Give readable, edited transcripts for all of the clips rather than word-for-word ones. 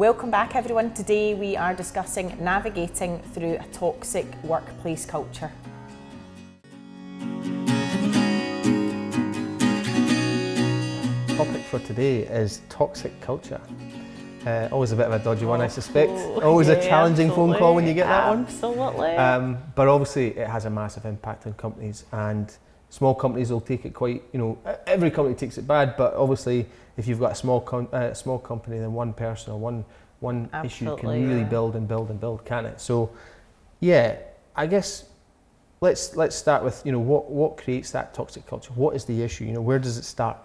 Welcome back everyone. Today we are discussing navigating through a toxic workplace culture. The topic for today is toxic culture. Always a bit of a dodgy one, I suspect. Always a challenging phone call when you get that one. Absolutely. But obviously it has a massive impact on companies, and small companies will take it quite, every company takes it bad, but obviously if you've got a small company, then one person or one issue can really build and build and build, can it? So yeah, I guess let's start with, what creates that toxic culture? What is the issue? Where does it start?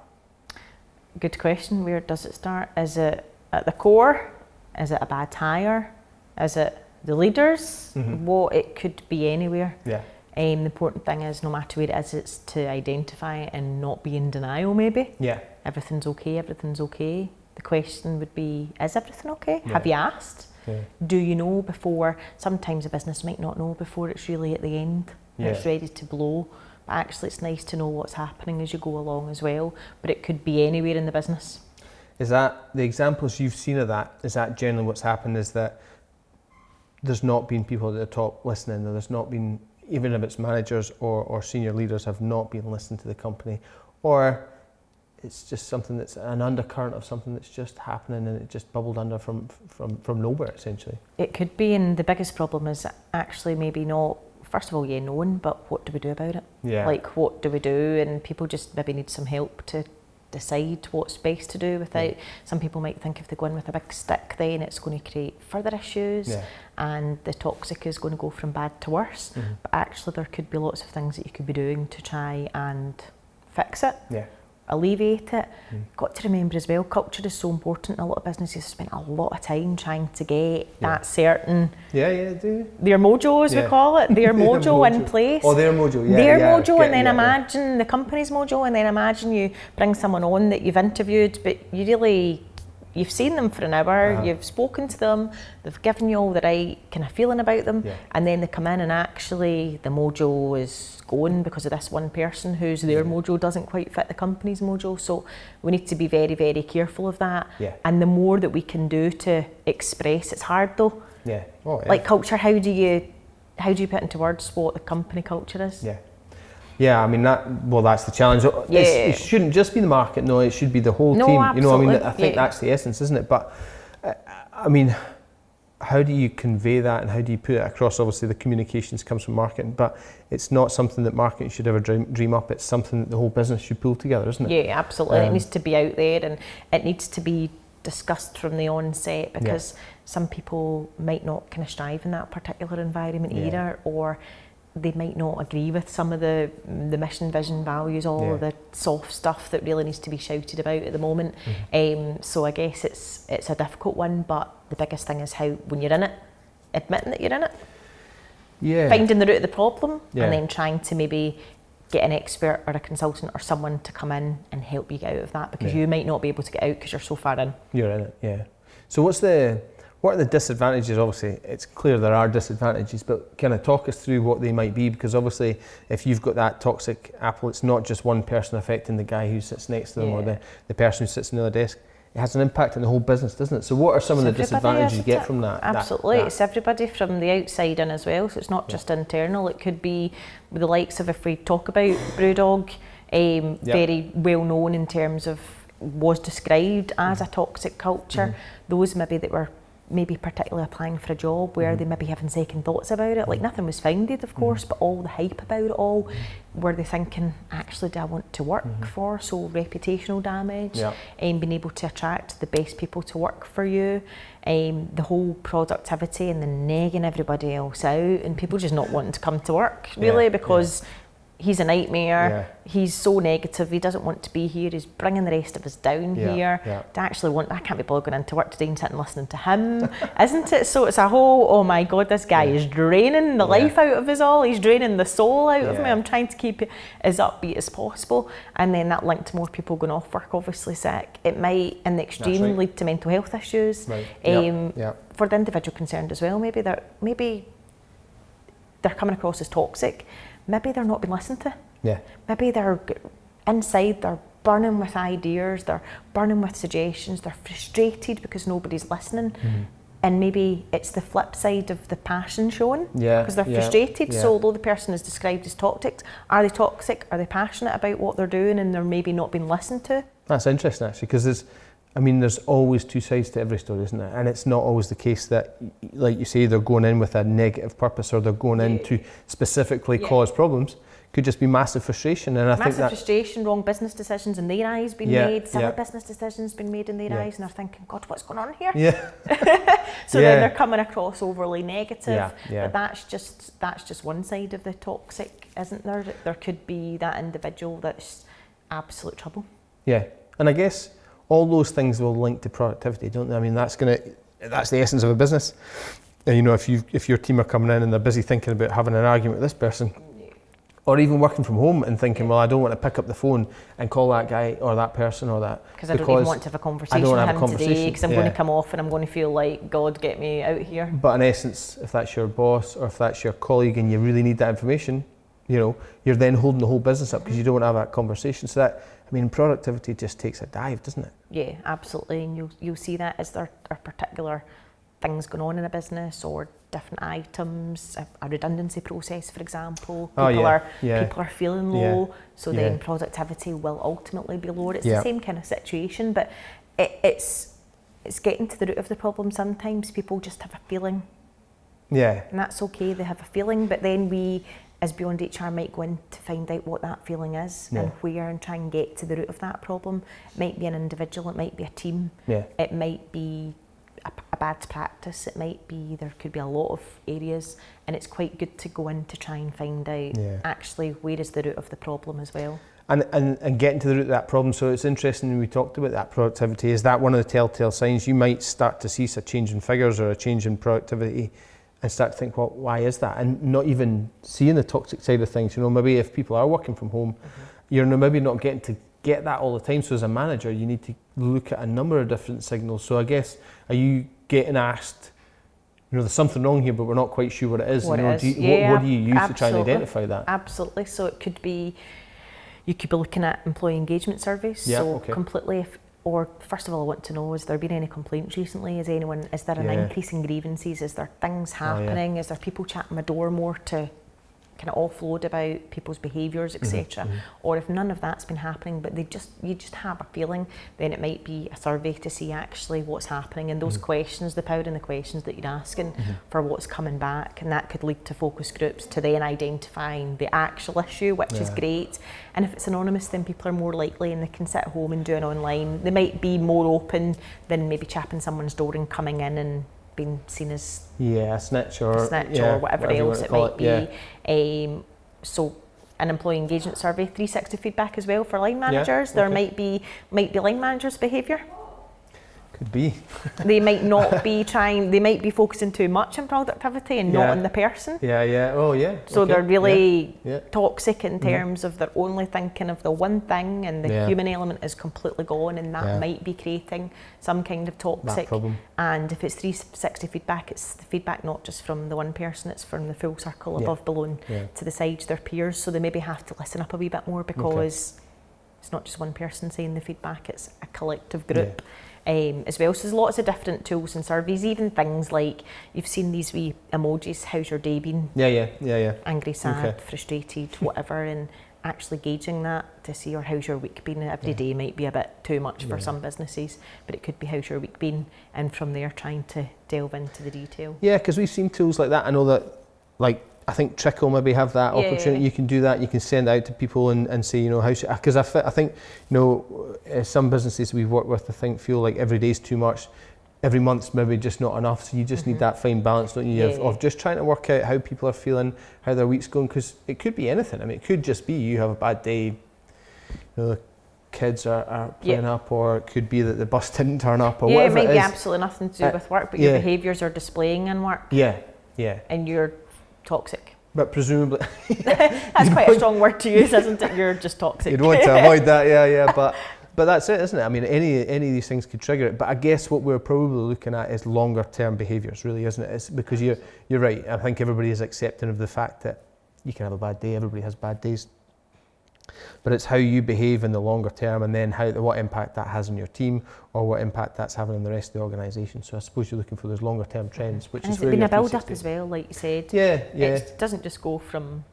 Good question. Where does it start? Is it at the core? Is it a bad hire? Is it the leaders? Well, it could be anywhere. Yeah. The important thing is, no matter where it is, it's to identify it and not be in denial, maybe. Yeah. Everything's okay, everything's okay. The question would be, is everything okay? Yeah. Have you asked? Yeah. Do you know before? Sometimes a business might not know before it's really at the end. Yeah. It's ready to blow. But actually it's nice to know what's happening as you go along as well. But it could be anywhere in the business. Is that, the examples you've seen of that, is that generally what's happened, is that there's not been people at the top listening, or there's not been, even if it's managers or senior leaders have not been listening to the company, or it's just something that's an undercurrent of something that's just happening and it just bubbled under from nowhere, essentially? It could be, and the biggest problem is actually maybe not, first of all, knowing, but what do we do about it? Yeah. Like, what do we do? And people just maybe need some help to decide what's best to do without. Some people might think if they go in with a big stick, then it's going to create further issues, and the toxic is going to go from bad to worse. But actually there could be lots of things that you could be doing to try and fix it, alleviate it. Got to remember as well, culture is so important. A lot of businesses spend a lot of time trying to get that certain their mojo, as we call it, their mojo in place. Oh, their mojo, mojo, and then imagine the company's mojo, and then imagine you bring someone on that you've interviewed, but you've seen them for an hour, you've spoken to them, they've given you all the right kind of feeling about them, and then they come in and actually the mojo is going because of this one person whose their mojo doesn't quite fit the company's mojo. So we need to be very, very careful of that. And the more that we can do to express, it's hard though. Like culture, how do you put into words what the company culture is? Yeah, I mean that's the challenge. It shouldn't just be the market. No, it should be the whole team. Absolutely. I think that's the essence, isn't it? But I mean, how do you convey that, and how do you put it across? Obviously, the communications comes from marketing, but it's not something that marketing should ever dream up. It's something that the whole business should pull together, isn't it? Yeah, absolutely. It needs to be out there, and it needs to be discussed from the onset, because some people might not kind of strive in that particular environment either, or they might not agree with some of the mission, vision, values, all of the soft stuff that really needs to be shouted about at the moment. So I guess it's a difficult one, but the biggest thing is how, when you're in it, admitting that you're in it, finding the root of the problem, and then trying to maybe get an expert or a consultant or someone to come in and help you get out of that, because you might not be able to get out because you're so far in. You're in it, So what are the disadvantages? Obviously, it's clear there are disadvantages, but kind of talk us through what they might be, because obviously if you've got that toxic apple, it's not just one person affecting the guy who sits next to them or the person who sits on the other desk. It has an impact on the whole business, doesn't it? So what are some of the disadvantages you get from that? Absolutely, it's everybody from the outside in as well, so it's not just internal. It could be with the likes of, if we talk about Brewdog, very well known in terms of, was described as a toxic culture. Those maybe that were maybe particularly applying for a job where they maybe having second thoughts about it, like nothing was founded of course, but all the hype about it all, were they thinking, actually do I want to work for? So reputational damage, and being able to attract the best people to work for you, the whole productivity and the negging everybody else out, and people just not wanting to come to work really, because he's a nightmare, he's so negative, he doesn't want to be here, he's bringing the rest of us down here. To actually want, I can't be bothered going into work today and sitting listening to him, isn't it? So it's a whole, oh my God, this guy is draining the life out of us all, he's draining the soul out of me, I'm trying to keep it as upbeat as possible. And then that linked to more people going off work, obviously sick. It might, in the extreme, lead to mental health issues. For the individual concerned as well, maybe they're coming across as toxic, maybe they're not being listened to. Maybe they're inside, they're burning with ideas, they're burning with suggestions, they're frustrated because nobody's listening. And maybe it's the flip side of the passion showing, because they're frustrated. So although the person is described as toxic, are they toxic? Are they passionate about what they're doing and they're maybe not being listened to? That's interesting, actually, because there's always two sides to every story, isn't it? And it's not always the case that, like you say, they're going in with a negative purpose, or they're going in to specifically cause problems. Could just be massive frustration, and I think that frustration, wrong business decisions in their eyes being made, silly business decisions being made in their eyes, and they're thinking, God, what's going on here? So then they're coming across overly negative. But that's just one side of the toxic, isn't there? There could be that individual that's absolute trouble. Yeah, and I guess all those things will link to productivity, don't they? I mean, that's the essence of a business. And, you know, if your team are coming in and they're busy thinking about having an argument with this person, or even working from home and thinking, well, I don't want to pick up the phone and call that guy or that person or that. Because I don't even want to have a conversation with him today, because I'm going to come off and I'm going to feel like, God, get me out here. But in essence, if that's your boss or if that's your colleague and you really need that information, you know, you're then holding the whole business up because you don't want to have that conversation. So that, I mean, productivity just takes a dive, doesn't it? Yeah, absolutely. And you'll see that as there are particular things going on in a business, or different items, a redundancy process, for example. People are feeling low, so then productivity will ultimately be lower. It's the same kind of situation, but it's getting to the root of the problem. Sometimes people just have a feeling. Yeah. And that's okay, they have a feeling, but then we, as Beyond HR, might go in to find out what that feeling is and where, and try and get to the root of that problem. It might be an individual, it might be a team, it might be a bad practice, it might be, there could be a lot of areas, and it's quite good to go in to try and find out actually where is the root of the problem as well. And getting to the root of that problem. So it's interesting when we talked about that productivity, is that one of the telltale signs? You might start to see a change in figures or a change in productivity and start to think, well, why is that? And not even seeing the toxic side of things. You know, maybe if people are working from home, you're maybe not getting to get that all the time. So as a manager, you need to look at a number of different signals. So I guess, are you getting asked, you know, there's something wrong here, but we're not quite sure what it is? What do you use to try and identify that? Absolutely. So it could be, you could be looking at employee engagement surveys. Completely, or first of all, I want to know, has there been any complaints recently? Is there an increase in grievances? Is there things happening? Is there people chatting my door more to kind of offload about people's behaviours, etc. Or if none of that's been happening, but you just have a feeling, then it might be a survey to see actually what's happening, and those questions, the power in the questions that you're asking for what's coming back, and that could lead to focus groups to then identifying the actual issue, which is great. And if it's anonymous, then people are more likely, and they can sit at home and do it online. They might be more open than maybe chapping someone's door and coming in and being seen as a snitch or whatever else it might be. So an employee engagement survey, 360 feedback as well for line managers. There might be line managers' behaviour. Could be. They might not be they might be focusing too much on productivity and not on the person. So they're really toxic in terms of they're only thinking of the one thing, and the human element is completely gone, and that might be creating some kind of toxic problem. And if it's 360 feedback, it's the feedback not just from the one person, it's from the full circle, above, below, and to the sides, their peers. So they maybe have to listen up a wee bit more, because it's not just one person saying the feedback, it's a collective group. As well. So there's lots of different tools and surveys, even things like, you've seen these wee emojis, how's your day been? Angry, sad, frustrated, whatever, and actually gauging that to see, or how's your week been? Every day might be a bit too much for some businesses, but it could be how's your week been, and from there trying to delve into the detail. Yeah, because we've seen tools like that. I know that, like, I think Trickle maybe have that opportunity. You can do that. You can send out to people and say, you know, how should, because I think, you know, some businesses we've worked with, I think, feel like every day's too much. Every month's maybe just not enough. So you just need that fine balance, don't you, of just trying to work out how people are feeling, how their week's going, because it could be anything. I mean, it could just be you have a bad day, you know, the kids are playing up, or it could be that the bus didn't turn up, or whatever it is. It might be absolutely nothing to do with work, but your behaviours are displaying in work. And you're toxic. But presumably that's quite a strong word to use, isn't it? You're just toxic. You'd want to avoid that, but that's it, isn't it? I mean, any of these things could trigger it, but I guess what we're probably looking at is longer term behaviours, really, isn't it? It's because you're right. I think everybody is accepting of the fact that you can have a bad day. Everybody has bad days, but it's how you behave in the longer term, and then what impact that has on your team, or what impact that's having on the rest of the organisation. So I suppose you're looking for those longer term trends, which and is has where it been your a build 360. up as well, like you said? Yeah. It doesn't just go from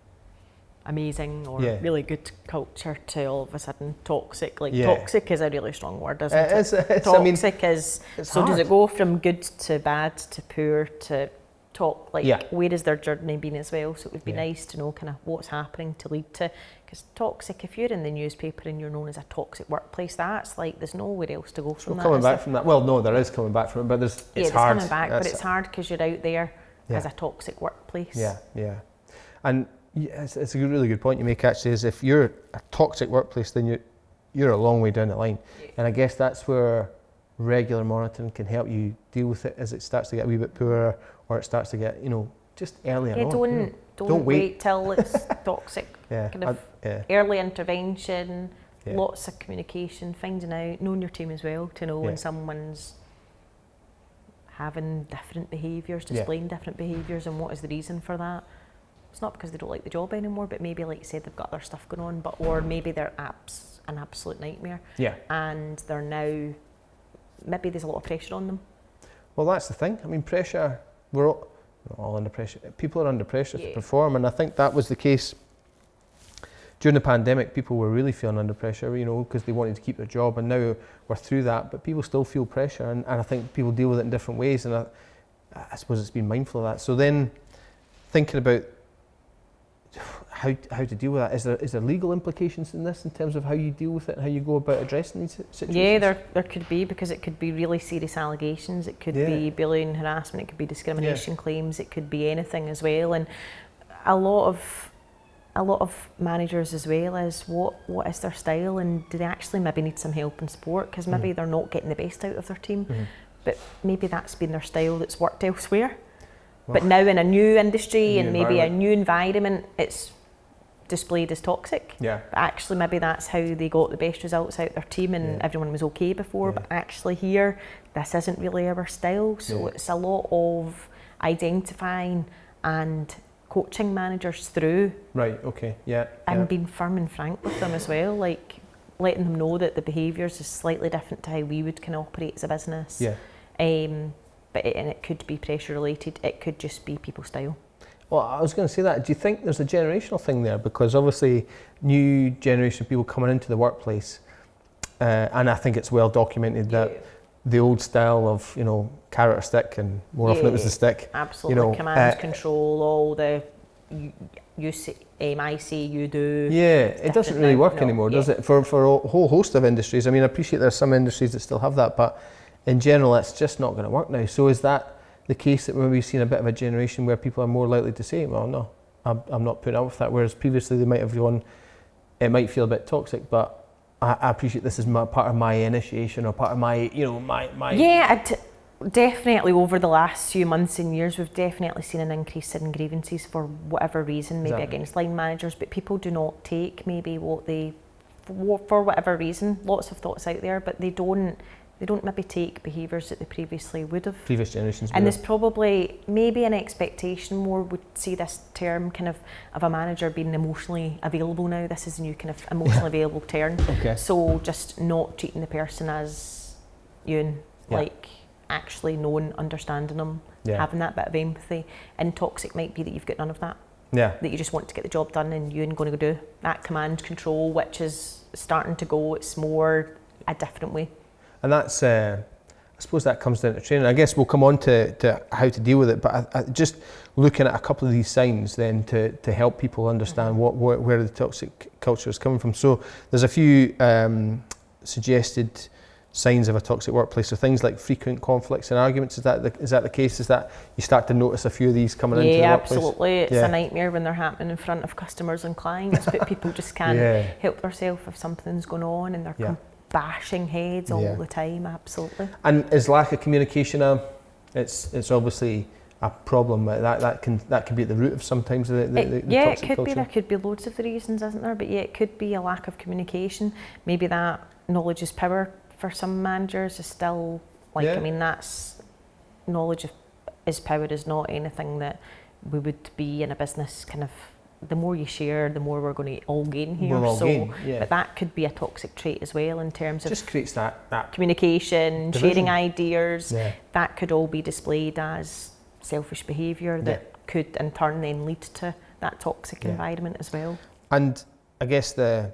amazing or really good culture to all of a sudden toxic. Toxic is a really strong word, isn't it? Toxic is, so hard. Does it go from good to bad to poor to top? Where is their journey been as well? So it would be nice to know kind of what's happening to lead to, because toxic, if you're in the newspaper and you're known as a toxic workplace, that's like, there's nowhere else to go from that. Coming back from that, well, no, there is coming back from it, but it's hard. Coming back, but it's hard because you're out there as a toxic workplace. Yeah. And it's a really good point you make, actually, is if you're a toxic workplace, then you're a long way down the line. And I guess that's where regular monitoring can help you deal with it as it starts to get a wee bit poorer, or it starts to get, just earlier on. Don't wait till it's toxic. Early intervention, lots of communication, finding out, knowing your team as well, to know when someone's having different behaviours, displaying different behaviours, and what is the reason for that. It's not because they don't like the job anymore, but maybe, like you said, they've got other stuff going on, or maybe they're an absolute nightmare. And they're now, maybe there's a lot of pressure on them. Well, that's the thing. I mean, pressure, we're all under pressure. People are under pressure to perform, and I think that was the case during the pandemic. People were really feeling under pressure, because they wanted to keep their job, and now we're through that, but people still feel pressure, and I think people deal with it in different ways, and I suppose it's being mindful of that. So then, thinking about how to deal with that. Is there legal implications in this in terms of how you deal with it and how you go about addressing these situations? Yeah, there could be, because it could be really serious allegations. It could be bullying, harassment. It could be discrimination claims. It could be anything as well. And a lot of managers as well is what is their style, and do they actually maybe need some help and support, because maybe they're not getting the best out of their team, but maybe that's been their style that's worked elsewhere. But now in a new industry and maybe a new environment, it's displayed as toxic. But actually maybe that's how they got the best results out of their team, and everyone was okay before, but actually here, this isn't really our style. So it's a lot of identifying and coaching managers through. And being firm and frank with them as well, like letting them know that the behaviours is slightly different to how we would kind of operate as a business. But it could be pressure related, it could just be people's style. Well, I was going to say that. Do you think there's a generational thing there? Because obviously, new generation of people coming into the workplace, and I think it's well documented that the old style of, carrot or stick, and more often it was the stick. Absolutely, command, control, all the you say, I say, you do. It doesn't really work anymore, does it? For a whole host of industries. I mean, I appreciate there's some industries that still have that, but in general, it's just not going to work now. So is that the case that when we've seen a bit of a generation where people are more likely to say, well, no, I'm not putting up with that, whereas previously they might have gone, it might feel a bit toxic, but I appreciate this is part of my initiation, or part of my, my... Definitely over the last few months and years, we've definitely seen an increase in grievances for whatever reason, maybe against line managers, but people do not take maybe what they, for whatever reason, lots of thoughts out there, but they don't maybe take behaviours that they previously would have. Previous generations. And there's probably maybe an expectation more would see this term kind of a manager being emotionally available now. This is a new kind of emotionally available term. So just not treating the person as Ewan, like actually knowing, understanding them, having that bit of empathy. And toxic might be that you've got none of that. That you just want to get the job done, and Ewan going to go do that command control, which is starting to go, it's more a different way. And that's, I suppose that comes down to training. I guess we'll come on to how to deal with it, but I just looking at a couple of these signs then to help people understand where the toxic culture is coming from. So there's a few suggested signs of a toxic workplace. So things like frequent conflicts and arguments. Is that the case? Is that you start to notice a few of these coming into the workplace? Yeah, absolutely. It's a nightmare when they're happening in front of customers and clients, but people just can't help themselves if something's going on, and they're bashing heads all the time. Absolutely. And is lack of communication it's obviously a problem that can be at the root of sometimes the toxic it could culture? Be. There could be loads of the reasons, isn't there? But it could be a lack of communication. Maybe that knowledge is power for some managers is still I mean, that's knowledge is power is not anything that we would be in a business kind of the more you share, the more we're going to all gain here. We'll all gain, yeah. But that could be a toxic trait as well in terms of just creates that communication, division. sharing ideas. Yeah. That could all be displayed as selfish behaviour that could in turn then lead to that toxic environment as well. And I guess the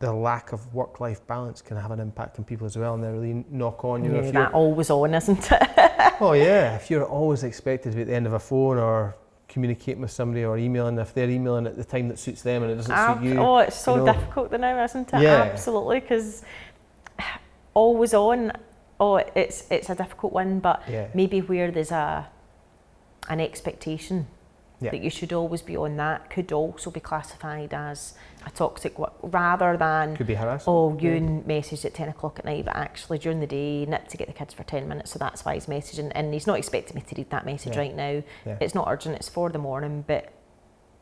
lack of work-life balance can have an impact on people as well, and they really knock on. You know, if that always on, isn't it? Oh yeah, if you're always expected to be at the end of a phone or communicating with somebody or emailing, if they're emailing at the time that suits them and it doesn't suit you. Oh, it's so difficult now, isn't it? Yeah. Absolutely, because always on. Oh, it's a difficult one, but maybe where there's an expectation that you should always be on, that could also be classified as a toxic, rather than could be harassment. Oh, Ewan messaged at 10 o'clock at night, but actually during the day nipped to get the kids for 10 minutes, so that's why he's messaging, and he's not expecting me to read that message right now. It's not urgent, it's for the morning, but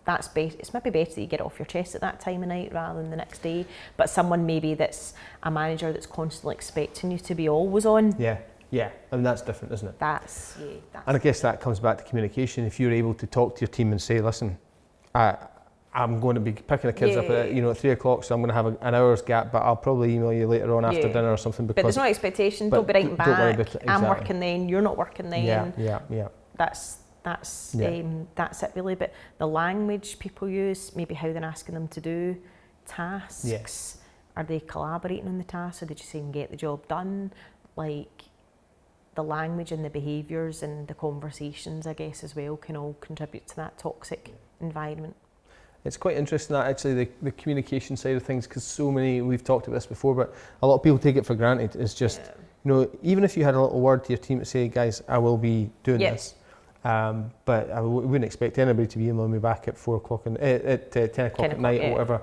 that's it's maybe better that you get it off your chest at that time of night rather than the next day. But someone maybe that's a manager that's constantly expecting you to be always on. Yeah, and that's different, isn't it? That's and I guess that comes back to communication. If you're able to talk to your team and say, listen, I'm going to be picking the kids up at 3 o'clock, so I'm going to have an hour's gap, but I'll probably email you later on after dinner or something. Because, but there's no expectation. Don't be writing back. Don't worry about it, exactly. I'm working then. You're not working then. Yeah. That's it really. But the language people use, maybe how they're asking them to do tasks. Yes. Are they collaborating on the task, or did you say get the job done? Like, the language and the behaviours and the conversations, I guess, as well, can all contribute to that toxic environment. It's quite interesting that actually the communication side of things, because so many, we've talked about this before, but a lot of people take it for granted. It's just, even if you had a little word to your team to say, guys, I will be doing this, but I wouldn't expect anybody to be emailing me back at 4 o'clock at 10 o'clock at night or whatever.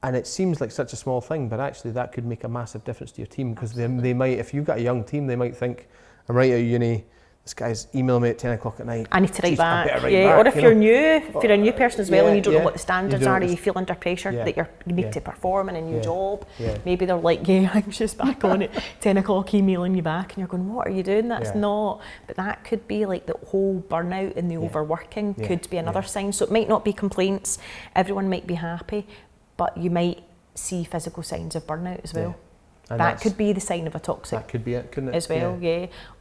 And it seems like such a small thing, but actually that could make a massive difference to your team, because they might, if you've got a young team, they might think, I'm right out of uni, this guy's emailing me at 10 o'clock at night. I need to write back. Or if you're new, if you're a new person as well, and you don't know what the standards are, you feel under pressure that you need to perform in a new job. Maybe they're like, anxious back on at 10 o'clock emailing you back, and you're going, what are you doing? That's not. But that could be like the whole burnout and the overworking could be another sign. So it might not be complaints. Everyone might be happy, but you might see physical signs of burnout as well. That could be the sign of a toxic. That could be it, couldn't it? As well,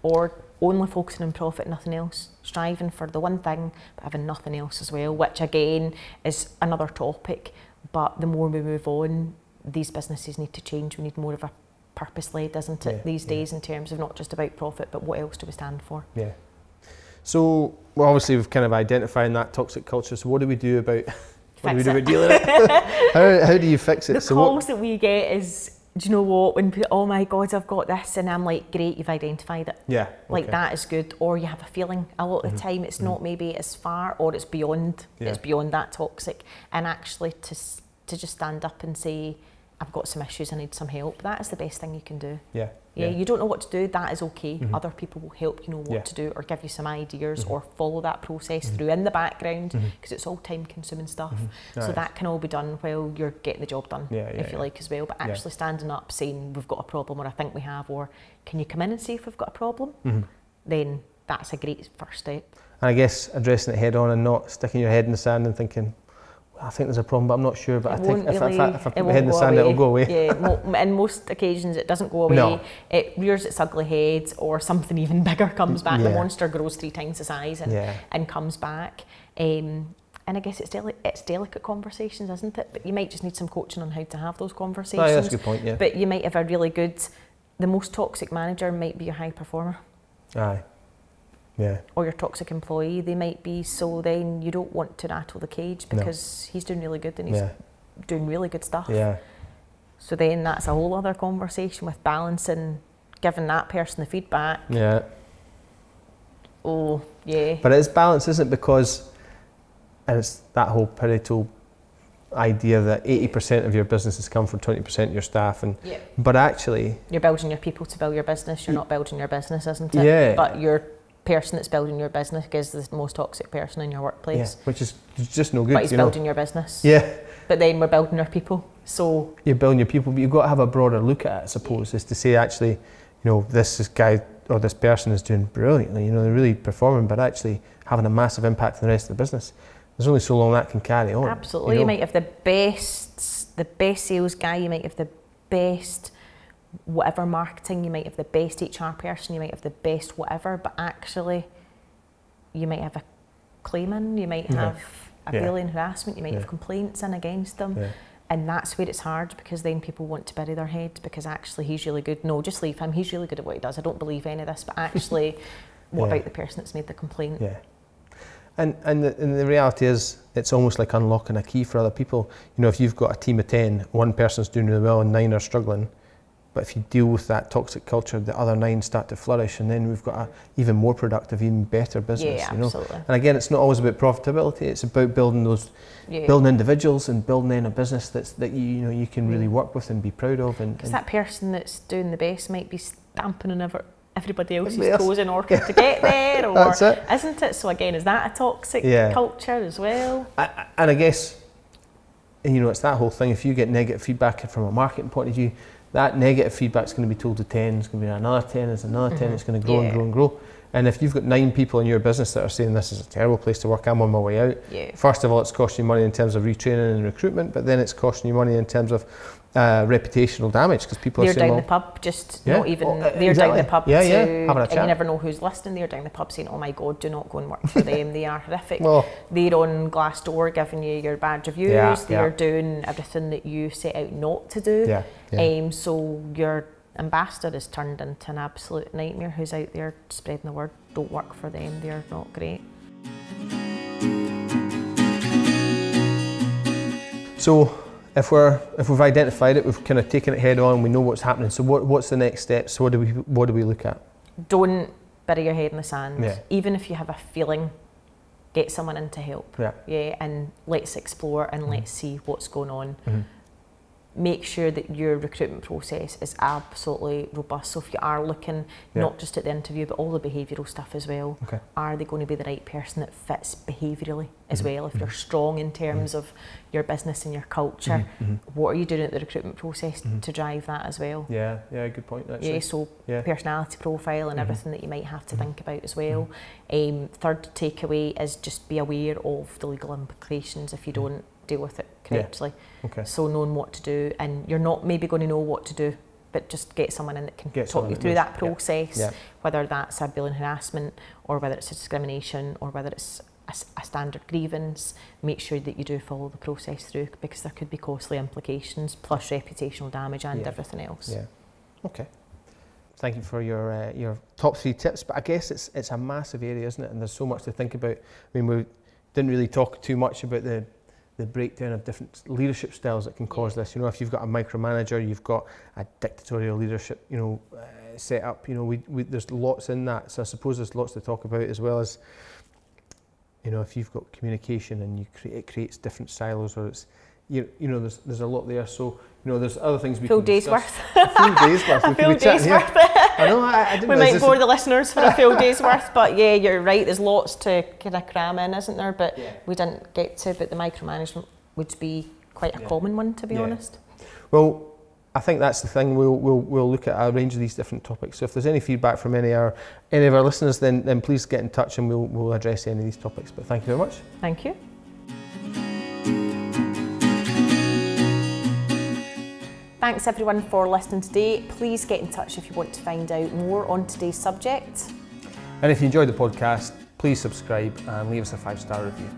Or only focusing on profit, nothing else. Striving for the one thing, but having nothing else as well, which again is another topic. But the more we move on, these businesses need to change. We need more of a purpose-led, isn't it, these days, in terms of not just about profit, but what else do we stand for? Yeah. So, well, obviously we've kind of identified that toxic culture. So what do we do about dealing with it? How do you fix it? The calls that we get is, do you know what, when people, oh my God, I've got this, and I'm like, great, you've identified it. Like, that is good. Or you have a feeling a lot of the time it's not maybe as far, or it's beyond that toxic. And actually to just stand up and say, I've got some issues, I need some help, that is the best thing you can do. You don't know what to do, that is okay. Other people will help you know what to do, or give you some ideas, or follow that process through in the background, because it's all time consuming stuff. So that can all be done while you're getting the job done, if you like, as well. But actually standing up saying, we've got a problem, or I think we have, or can you come in and see if we've got a problem? Then that's a great first step. And I guess addressing it head on and not sticking your head in the sand and thinking, I think there's a problem, but I'm not sure. But I think if I put my head in the sand, it'll go away. In most occasions, it doesn't go away. No. It rears its ugly head, or something even bigger comes back. The monster grows 3 times the size and comes back. And I guess it's delicate conversations, isn't it? But you might just need some coaching on how to have those conversations. That's a good point. But you might have a really good. The most toxic manager might be your high performer. Or your toxic employee, they might be, so then you don't want to rattle the cage, because he's doing really good and he's doing really good stuff. So then that's a whole other conversation with balancing, giving that person the feedback. But it's balance, isn't it? Because, and it's that whole Pareto idea that 80% of your business has come from 20% of your staff, and but actually you're building your people to build your business. You're not building your business, isn't it? But you're person that's building your business is the most toxic person in your workplace. Which is just no good. But he's building your business. But then we're building our people. So you're building your people, but you've got to have a broader look at it, I suppose, is to say, actually, this guy or this person is doing brilliantly, they're really performing, but actually having a massive impact on the rest of the business. there's only so long that can carry on. Absolutely. You might have the best sales guy, you might have the best whatever marketing, you might have the best HR person, you might have the best whatever, but actually you might have a claim in, you might have a bullying harassment, you might have complaints in against them. And that's where it's hard, because then people want to bury their head, because actually he's really good. No, just leave him. He's really good at what he does. I don't believe any of this. But actually, what about the person that's made the complaint? Yeah. And the reality is, it's almost like unlocking a key for other people. You know, if you've got a team of 10, one person's doing really well and 9 are struggling, but if you deal with that toxic culture, the other 9 start to flourish, and then we've got a even more productive, even better business. Yeah, you know? absolutely. And again, it's not always about profitability. It's about building those, building individuals and building then a business that you can really work with and be proud of. Because that person that's doing the best might be stamping on everybody else's toes in order to get there, or That's it. isn't it? So again, is that a toxic culture as well? And I guess, it's that whole thing. If you get negative feedback from a marketing point of view, that negative feedback is going to be told to 10, it's going to be another 10, it's another 10, it's going to grow and grow and grow. And if you've got 9 people in your business that are saying this is a terrible place to work, I'm on my way out, first of all, it's costing you money in terms of retraining and recruitment, but then it's costing you money in terms of reputational damage, because people are saying, down the pub, just not even, they're down the pub having a chat. And you never know who's listening. They're down the pub saying, oh my God, do not go and work for them, they are horrific. They're on Glassdoor giving you your bad reviews, they're doing everything that you set out not to do. So your ambassador is turned into an absolute nightmare who's out there spreading the word, don't work for them, they're not great. So if we've identified it, we've kind of taken it head on, we know what's happening, so what's the next steps? So what do we look at? Don't bury your head in the sand. Even if you have a feeling, get someone in to help. And let's explore and let's see what's going on. Make sure that your recruitment process is absolutely robust. So if you are looking not just at the interview but all the behavioural stuff as well, are they going to be the right person that fits behaviourally as well? If you're strong in terms of your business and your culture, what are you doing at the recruitment process to drive that as well? Yeah, good point actually. So personality profile and everything that you might have to think about as well. Third takeaway is just be aware of the legal implications if you don't deal with it correctly. So knowing what to do, and you're not maybe going to know what to do, but just get someone in that can talk you through that process, whether that's a bullying harassment or whether it's a discrimination or whether it's a standard grievance. Make sure that you do follow the process through, because there could be costly implications plus reputational damage and everything else. Thank you for your top 3 tips, but I guess it's a massive area, isn't it? And there's so much to think about. I mean, we didn't really talk too much about the breakdown of different leadership styles that can cause this. If you've got a micromanager, you've got a dictatorial leadership, set up. There's lots in that. So I suppose there's lots to talk about, as well as, if you've got communication and it creates different silos, or it's, there's a lot there. So there's other things we can discuss. A full day's worth. A full day's worth. I know. I didn't. We might bore the listeners for a full day's worth, but you're right. There's lots to kind of cram in, isn't there? But we didn't get to. But the micromanagement would be quite a common one, to be honest. Well, I think that's the thing. We'll look at a range of these different topics. So if there's any feedback from any of our listeners, then please get in touch and we'll address any of these topics. But thank you very much. Thank you. Thanks everyone for listening today. Please get in touch if you want to find out more on today's subject. And if you enjoyed the podcast, please subscribe and leave us a 5-star review.